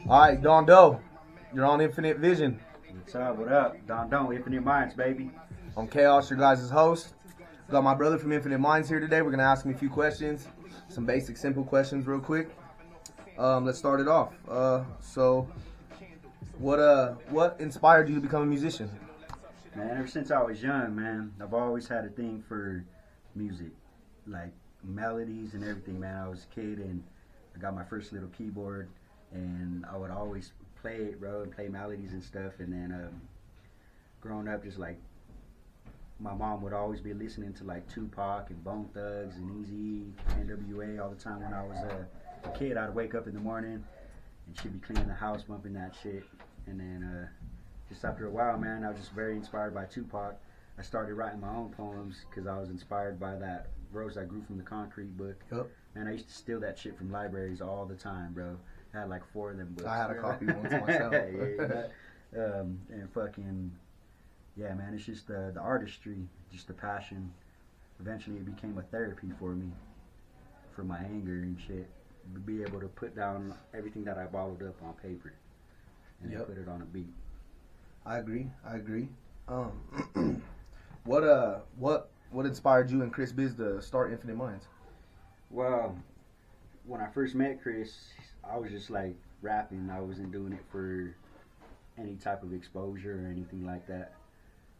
All right, Don Doe, you're on Infinite Vision. What's up? What up? Don, Infinite Mindz, baby. I'm Chaos, your guys' host. Got my brother from Infinite Mindz here today. We're gonna ask him a few questions, some basic, simple questions, real quick. Let's start it off. So, what inspired you to become a musician? Man, ever since I was young, man, I've always had a thing for music, like melodies and everything, man. I was a kid and I got my first little keyboard, and I would always play it, bro, and play melodies and stuff. And then growing up, just like my mom would always be listening to like Tupac and Bone Thugs and Easy, NWA all the time when I was a kid. I'd wake up in the morning and she'd be cleaning the house, bumping that shit. And then just after a while, man, I was just very inspired by Tupac. I started writing my own poems because I was inspired by that Rose That Grew from the Concrete book. Yep. Man, I used to steal that shit from libraries all the time, bro. I had like 4 of them books. I had a copy once myself. And fucking, yeah, man, it's just the artistry, just the passion. Eventually it became a therapy for me, for my anger and shit. Be able to put down everything that I bottled up on paper and then put it on a beat. I agree. What inspired you and Chris Biz to start Infinite Mindz? Well, when I first met Chris, I was just like rapping. I wasn't doing it for any type of exposure or anything like that.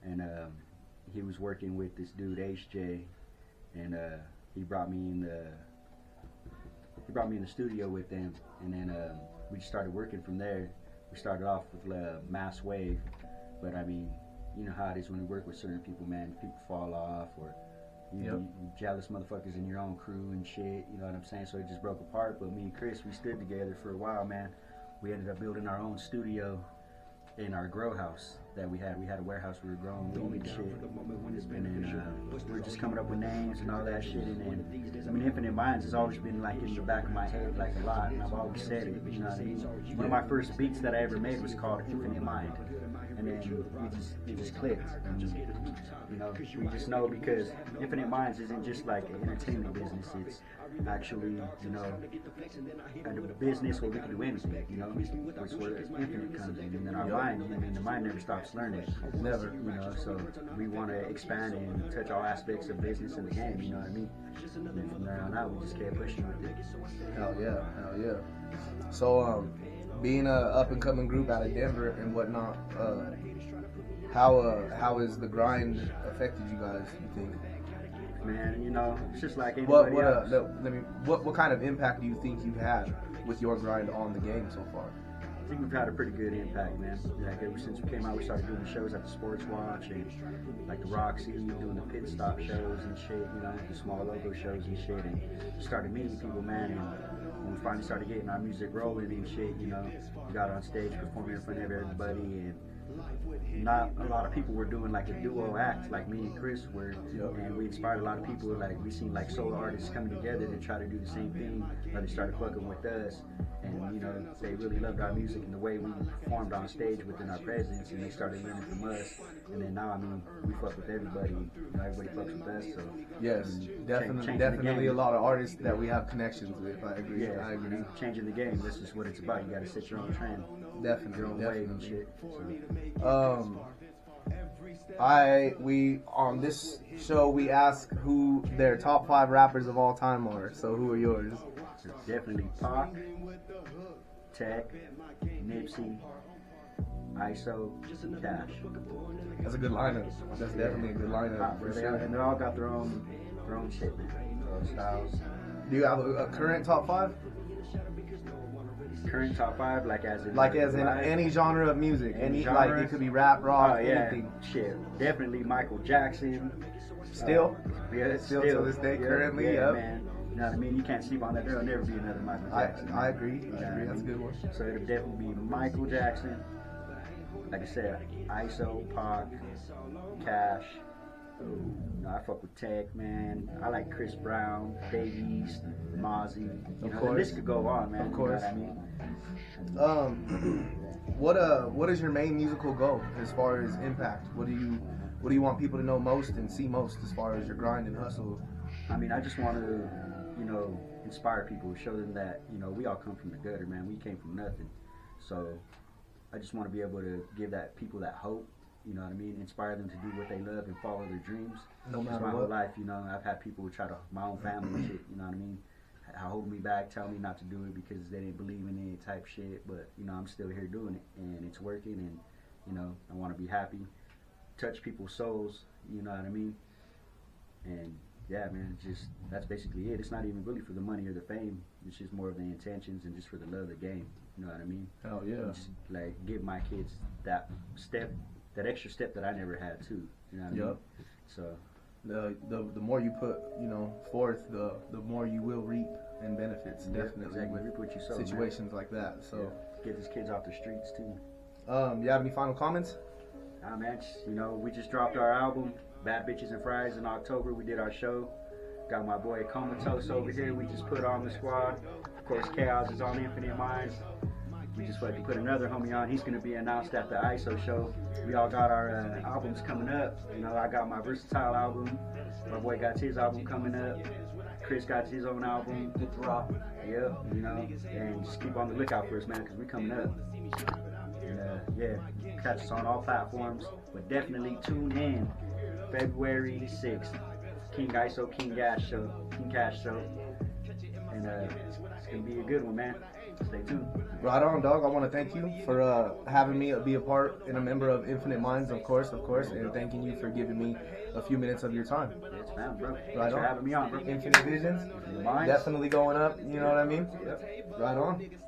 And he was working with this dude HJ, and he brought me in the studio with him, and then we just started working from there. We started off with Mass Wave, but I mean, you know how it is when you work with certain people, man. People fall off, or you jealous motherfuckers in your own crew and shit. You know what I'm saying? So it just broke apart. But me and Chris, we stood together for a while, man. We ended up building our own studio in our grow house that we had. We had a warehouse. We were growing weed and shit. And then we were just coming up with names and all that shit. And then, I mean, Infinite Mindz has always been like in the back of my head, like a lot. And I've always said it. You know what I mean? One of my first beats that I ever made was called Infinite Mind. And then it just clicked. And, you know, we just know because Infinite Mindz isn't just like an entertainment business. It's actually, you know, a business where we can do anything, you know, it's where infinite comes in. And then our mind, I mean, the mind never stops learning. Never. You know, so we want to expand and touch all aspects of business in the game, you know what I mean? And then from there on out, we just kept pushing with it. Hell yeah. So, being a up-and-coming group out of Denver and whatnot, how has the grind affected you guys, you think? Man, you know, it's just like anybody else. What kind of impact do you think you've had with your grind on the game so far? I think we've had a pretty good impact, man. Like ever since we came out, we started doing shows at the Sports Watch and like the Roxy, doing the pit stop shows and shit, you know, the small logo shows and shit, and started meeting people, man. And when we finally started getting our music rolling and shit, you know, we got on stage performing in front of everybody, and not a lot of people were doing like a duo act like me and Chris were, and we inspired a lot of people. Like we seen like solo artists coming together to try to do the same thing, but they started fucking with us, and you know, they really loved our music and the way we performed on stage within our presence, and they started learning from us. And then now, I mean, we fuck with everybody, you know, everybody fucks with us. So yes, definitely a lot of artists that we have connections with. I agree. Changing the game. This is what it's about. You got to set your own trend. Definitely. Your own wave and shit. So. We on this show we ask who their top 5 rappers of all time are. So who are yours? Definitely Pac, Tech, Nipsey, ISO, Dash. That's a good lineup. That's definitely a good lineup. And they all got their own shit, man. Styles. Do you have a current top 5? Current top 5, like as in any genre of music, any genre? like it could be rap, rock, anything. Shit, definitely Michael Jackson. Still still to this day, currently, man. You know what I mean? You can't sleep on that. There'll never be another Michael Jackson. I agree. That's a good one. So it'll definitely be Michael Jackson. Like I said, ISO, Pac, Cash. You know, I fuck with Tech, man. I like Chris Brown, Dave East, Mozzie. You know, the list could go on, man. Of course. You know what I mean? What is your main musical goal as far as impact? What do you want people to know most and see most as far as your grind and hustle? I mean, I just want to, you know, inspire people, show them that, you know, we all come from the gutter, man. We came from nothing. So I just want to be able to give that people that hope, you know what I mean? Inspire them to do what they love and follow their dreams. No matter my what. whole life, you know, I've had people try to, my own family and shit, you know what I mean? Hold me back, tell me not to do it because they didn't believe in it type shit. But, you know, I'm still here doing it and it's working and, you know, I want to be happy, touch people's souls, you know what I mean? And yeah, man, just that's basically it. It's not even really for the money or the fame. It's just more of the intentions and just for the love of the game. You know what I mean? Hell yeah. And just like give my kids that step, that extra step that I never had too. You know what I mean? So the more you put, you know, forth, the more you will reap and benefits. Definitely, exactly. Reap what you sow, situations like that. So get these kids off the streets too. You have any final comments? Man, you know, we just dropped our album, Bad Bitches and Fries, in October. We did our show. Got my boy Comatose over here. We just put on the squad. Of course, Chaos is on Infinite Minds. We just like to put another homie on. He's going to be announced at the ISO show. We all got our albums coming up. You know, I got my Versatile album. My boy got his album coming up. Chris got his own album. Good drop. Yep, you know, and just keep on the lookout for us, man, because we coming up. And, catch us on all platforms. But definitely tune in February 6th. King ISO, King Cash Show. And it's going to be a good one, man. Stay tuned. Right on, dog. I want to thank you for having me be a part and a member of Infinite Minds, of course, and thanking you for giving me a few minutes of your time. It's fine, bro. Thanks Right for on. having me on, bro. Infinite Visions, Infinite Minds. definitely going up, you know what I mean? Right on.